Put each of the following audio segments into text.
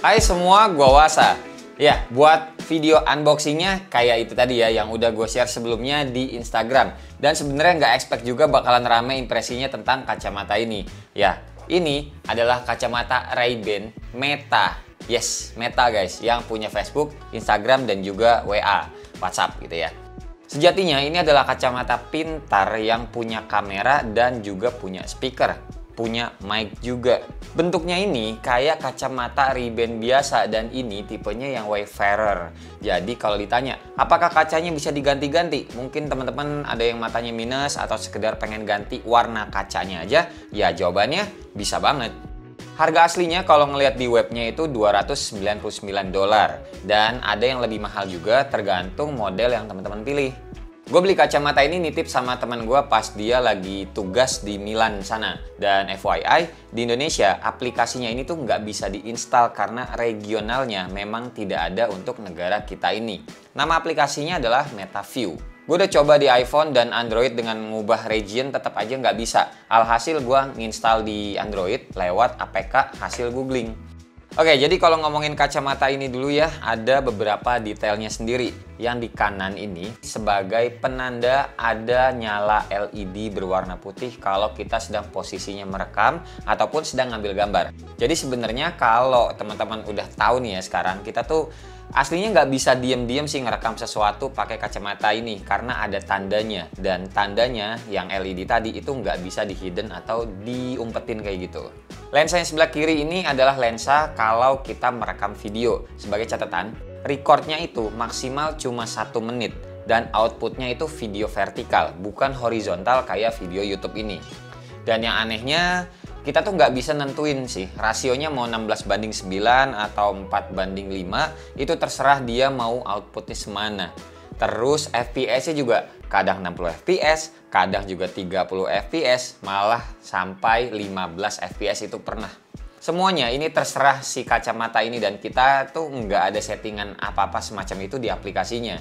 Hai semua, gua Wasa. Ya, buat video unboxingnya kayak itu tadi ya yang udah gue share sebelumnya di Instagram. Dan sebenarnya nggak expect juga bakalan rame impresinya tentang kacamata ini. Ya, ini adalah kacamata Ray-Ban Meta. Yes, Meta guys, yang punya Facebook, Instagram, dan juga WA, WhatsApp gitu ya. Sejatinya ini adalah kacamata pintar yang punya kamera dan juga punya speaker. Punya mic juga. Bentuknya ini kayak kacamata Ray-Ban biasa dan ini tipenya yang Wayfarer. Jadi kalau ditanya, apakah kacanya bisa diganti-ganti? Mungkin teman-teman ada yang matanya minus atau sekedar pengen ganti warna kacanya aja. Ya jawabannya bisa banget. Harga aslinya kalau ngelihat di webnya itu $299 dan ada yang lebih mahal juga tergantung model yang teman-teman pilih. Gue beli kacamata ini nitip sama teman gue pas dia lagi tugas di Milan sana. Dan FYI, di Indonesia aplikasinya ini tuh nggak bisa diinstal karena regionalnya memang tidak ada untuk negara kita ini. Nama aplikasinya adalah MetaView. Gue udah coba di iPhone dan Android dengan mengubah region tetap aja nggak bisa. Alhasil gue nginstal di Android lewat APK hasil googling. Oke, jadi kalau ngomongin kacamata ini dulu ya, ada beberapa detailnya sendiri. Yang di kanan ini sebagai penanda ada nyala LED berwarna putih kalau kita sedang posisinya merekam ataupun sedang ngambil gambar. Jadi sebenarnya kalau teman-teman udah tahu nih ya sekarang, kita tuh aslinya nggak bisa diem-diem sih ngerekam sesuatu pakai kacamata ini karena ada tandanya. Dan tandanya yang LED tadi itu nggak bisa di hidden atau diumpetin kayak gitu. Lensa yang sebelah kiri ini adalah lensa kalau kita merekam video. Sebagai catatan, recordnya itu maksimal cuma 1 menit dan outputnya itu video vertikal, bukan horizontal kayak video YouTube ini. Dan yang anehnya, kita tuh nggak bisa nentuin sih rasionya mau 16:9 atau 4:5, itu terserah dia mau outputnya semana. Terus FPS-nya juga kadang 60 fps, kadang juga 30 fps, malah sampai 15 fps itu pernah. Semuanya ini terserah si kacamata ini dan kita tuh nggak ada settingan apa-apa semacam itu di aplikasinya.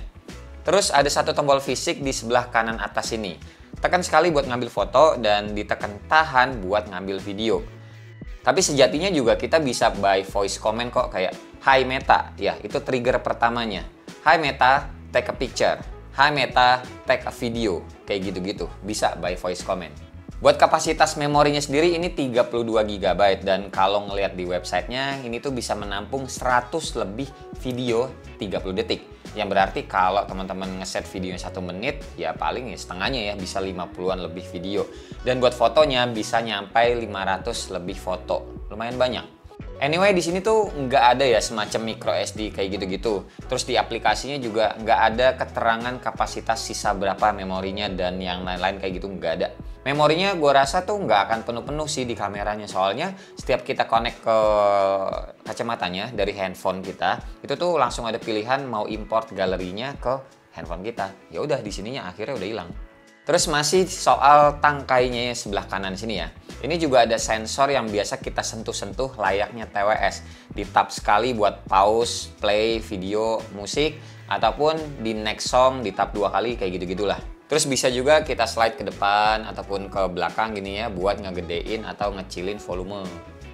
Terus ada satu tombol fisik di sebelah kanan atas ini. Tekan sekali buat ngambil foto dan ditekan tahan buat ngambil video. Tapi sejatinya juga kita bisa by voice comment kok, kayak Hi Meta, ya itu trigger pertamanya. Hi Meta, take a picture. Hi Meta, take a video. Kayak gitu-gitu, bisa by voice comment. Buat kapasitas memorinya sendiri ini 32 GB dan kalau ngelihat di websitenya ini tuh bisa menampung 100 lebih video 30 detik. Yang berarti kalau teman-teman ngeset videonya 1 menit, ya paling ya setengahnya ya, bisa 50-an lebih video. Dan buat fotonya bisa nyampai 500 lebih foto. Lumayan banyak. Anyway, di sini tuh nggak ada ya semacam micro SD kayak gitu-gitu. Terus di aplikasinya juga nggak ada keterangan kapasitas sisa berapa memorinya dan yang lain-lain kayak gitu, nggak ada. Memorinya gue rasa tuh nggak akan penuh-penuh sih di kameranya, soalnya setiap kita connect ke kacamatanya dari handphone kita, itu tuh langsung ada pilihan mau import galerinya ke handphone kita. Ya udah di sininya akhirnya udah hilang. Terus masih soal tangkainya sebelah kanan sini ya. Ini juga ada sensor yang biasa kita sentuh-sentuh layaknya TWS. Di tap sekali buat pause, play, video, musik, ataupun di next song di tap 2 kali kayak gitu-gitulah. Terus bisa juga kita slide ke depan ataupun ke belakang gini ya buat ngegedein atau ngecilin volume.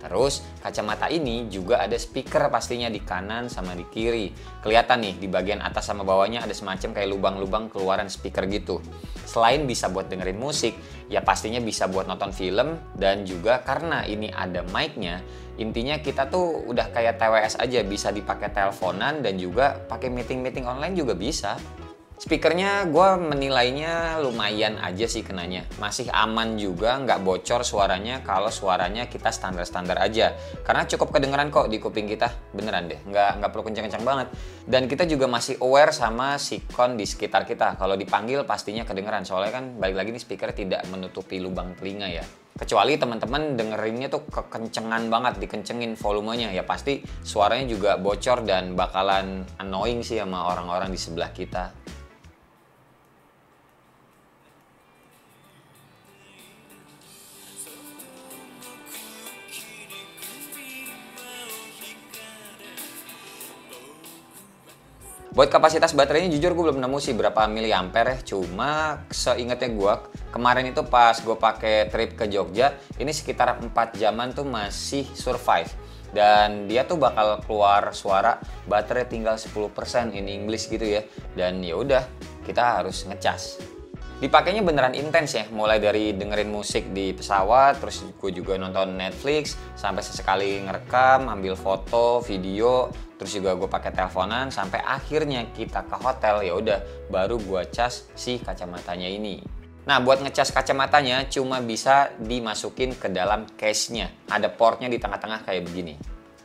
Terus kacamata ini juga ada speaker pastinya di kanan sama di kiri. Kelihatan nih di bagian atas sama bawahnya ada semacam kayak lubang-lubang keluaran speaker gitu. Selain bisa buat dengerin musik, ya pastinya bisa buat nonton film dan juga karena ini ada mic-nya, intinya kita tuh udah kayak TWS aja, bisa dipakai teleponan dan juga pakai meeting-meeting online juga bisa. Speakernya gue menilainya lumayan aja sih kenanya. Masih aman juga, nggak bocor suaranya kalau suaranya kita standar-standar aja. Karena cukup kedengeran kok di kuping kita, beneran deh. Nggak perlu kencang-kencang banget. Dan kita juga masih aware sama sikon di sekitar kita. Kalau dipanggil pastinya kedengeran, soalnya kan balik lagi nih speaker tidak menutupi lubang telinga ya. Kecuali teman-teman dengerinnya tuh kekencengan banget, dikencengin volumenya, ya pasti suaranya juga bocor dan bakalan annoying sih sama orang-orang di sebelah kita. Buat kapasitas baterainya jujur gue belum nemu sih berapa miliampere ya. Cuma seingatnya gue kemarin itu pas gue pakai trip ke Jogja, ini sekitar 4 jaman tuh masih survive. dan dia tuh bakal keluar suara baterai tinggal 10% in English gitu ya. Dan ya udah, kita harus ngecas. Dipakainya beneran intens ya, mulai dari dengerin musik di pesawat, terus gue juga nonton Netflix, sampai sesekali ngerekam, ambil foto, video, terus juga gue pakai teleponan, sampai akhirnya kita ke hotel. Ya udah, baru gue cas si kacamatanya ini. Nah, buat ngecas kacamatanya cuma bisa dimasukin ke dalam case-nya. Ada portnya di tengah-tengah kayak begini.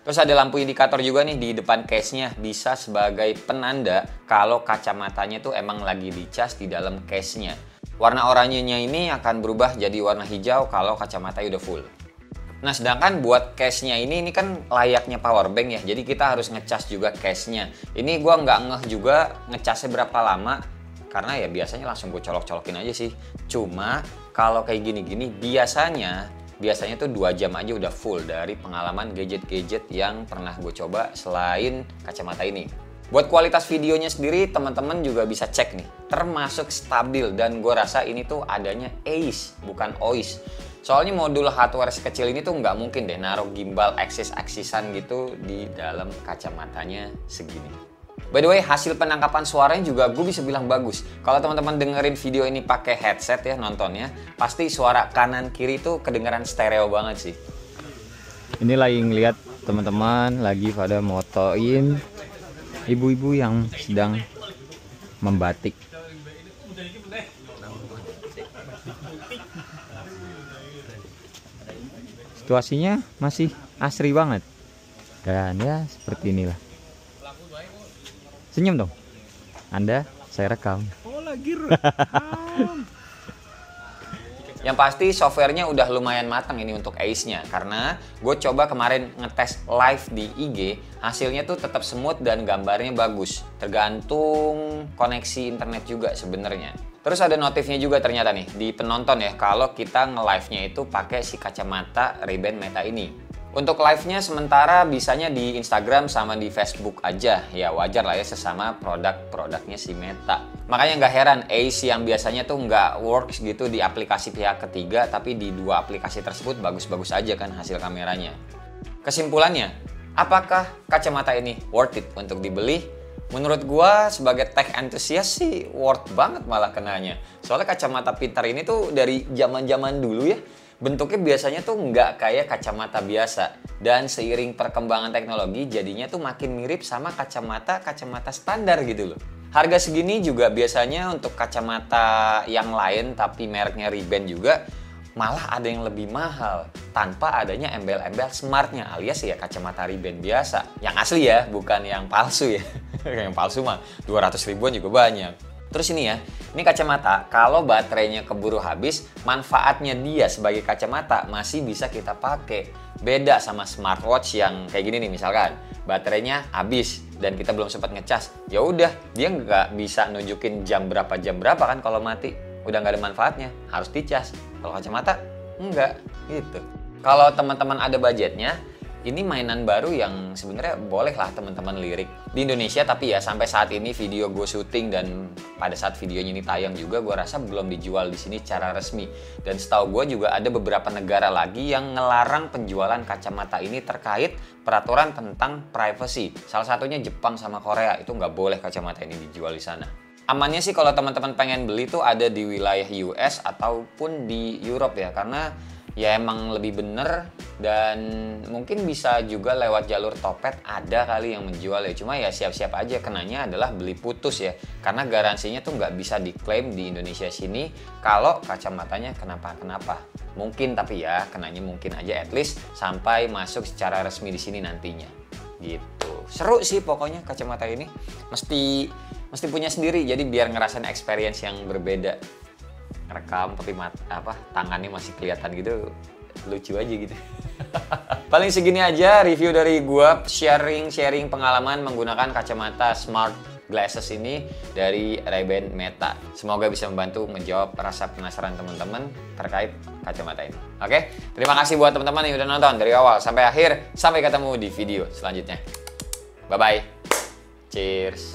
Terus ada lampu indikator juga nih di depan case-nya, bisa sebagai penanda kalau kacamatanya tuh emang lagi dicas di dalam case-nya. Warna oranyenya ini akan berubah jadi warna hijau kalau kacamatanya udah full. Nah, sedangkan buat case-nya ini kan layaknya power bank ya, jadi kita harus ngecas juga case-nya. Ini gua nggak ngeh juga ngecasnya berapa lama, karena ya biasanya langsung gue colok-colokin aja sih. Cuma kalau kayak gini-gini biasanya tuh 2 jam aja udah full dari pengalaman gadget-gadget yang pernah gue coba selain kacamata ini. Buat kualitas videonya sendiri teman-teman juga bisa cek nih, termasuk stabil, dan gue rasa ini tuh adanya ACE bukan OIS. Soalnya modul hardware sekecil ini tuh nggak mungkin deh naruh gimbal aksis-aksisan gitu di dalam kacamatanya segini. By the way, hasil penangkapan suaranya juga gue bisa bilang bagus. Kalau teman-teman dengerin video ini pakai headset ya nontonnya, pasti suara kanan kiri tuh kedengeran stereo banget sih. Ini lagi ngeliat teman-teman lagi pada motoin ibu-ibu yang sedang membatik. Situasinya masih asri banget. Dan ya seperti inilah. Senyum dong. Anda, saya rekam. Oh, lagi rekam. Yang pasti softwarenya udah lumayan matang ini untuk ACE-nya, karena gue coba kemarin ngetes live di IG, hasilnya tuh tetap smooth dan gambarnya bagus. Tergantung koneksi internet juga sebenarnya. Terus ada notifnya juga ternyata nih di penonton ya, kalau kita nge-live-nya itu pakai si kacamata Ray-Ban Meta ini. Untuk live-nya sementara bisanya di Instagram sama di Facebook aja. Ya wajar lah ya, sesama produk-produknya si Meta. Makanya nggak heran ACE yang biasanya tuh nggak works gitu di aplikasi pihak ketiga, tapi di 2 aplikasi tersebut bagus-bagus aja kan hasil kameranya. Kesimpulannya, apakah kacamata ini worth it untuk dibeli? Menurut gua sebagai tech enthusiast sih worth banget malah kenanya. Soalnya kacamata pintar ini tuh dari zaman-zaman dulu ya. Bentuknya biasanya tuh nggak kayak kacamata biasa, dan seiring perkembangan teknologi jadinya tuh makin mirip sama kacamata standar gitu loh. Harga segini juga biasanya untuk kacamata yang lain tapi mereknya Ray-Ban juga malah ada yang lebih mahal tanpa adanya embel-embel smartnya, alias ya kacamata Ray-Ban biasa yang asli ya, bukan yang palsu ya. Yang palsu mah 200 ribuan juga banyak. Terus ini ya, ini kacamata kalau baterainya keburu habis, manfaatnya dia sebagai kacamata masih bisa kita pakai. Beda sama smartwatch yang kayak gini nih, misalkan baterainya habis dan kita belum sempat ngecas, ya udah dia nggak bisa nunjukin jam berapa kan kalau mati, udah nggak ada manfaatnya, harus dicas. Kalau kacamata enggak gitu. Kalau teman-teman ada budgetnya, ini mainan baru yang sebenarnya boleh lah teman-teman lirik di Indonesia, tapi ya sampai saat ini video gue syuting dan pada saat videonya ini tayang juga gue rasa belum dijual di sini secara resmi. Dan setahu gue juga ada beberapa negara lagi yang ngelarang penjualan kacamata ini terkait peraturan tentang privacy. Salah satunya Jepang sama Korea, itu nggak boleh kacamata ini dijual di sana. Amannya sih kalau teman-teman pengen beli tuh ada di wilayah US ataupun di Europe ya, karena ya emang lebih bener, dan mungkin bisa juga lewat jalur Topet ada kali yang menjual ya. Cuma ya siap-siap aja kenanya adalah beli putus ya, karena garansinya tuh nggak bisa diklaim di Indonesia sini kalau kacamatanya kenapa-kenapa. Mungkin, tapi ya kenanya mungkin aja, at least sampai masuk secara resmi di sini nantinya gitu. Seru sih pokoknya kacamata ini, mesti punya sendiri, jadi biar ngerasain experience yang berbeda. Rekam tapi tangannya masih kelihatan gitu, lucu aja gitu. Paling segini aja review dari gua, sharing pengalaman menggunakan kacamata smart glasses ini dari Ray-Ban Meta. Semoga bisa membantu menjawab rasa penasaran teman-teman terkait kacamata ini. Oke, terima kasih buat teman-teman yang udah nonton dari awal sampai akhir. Sampai ketemu di video selanjutnya. Bye bye. Cheers.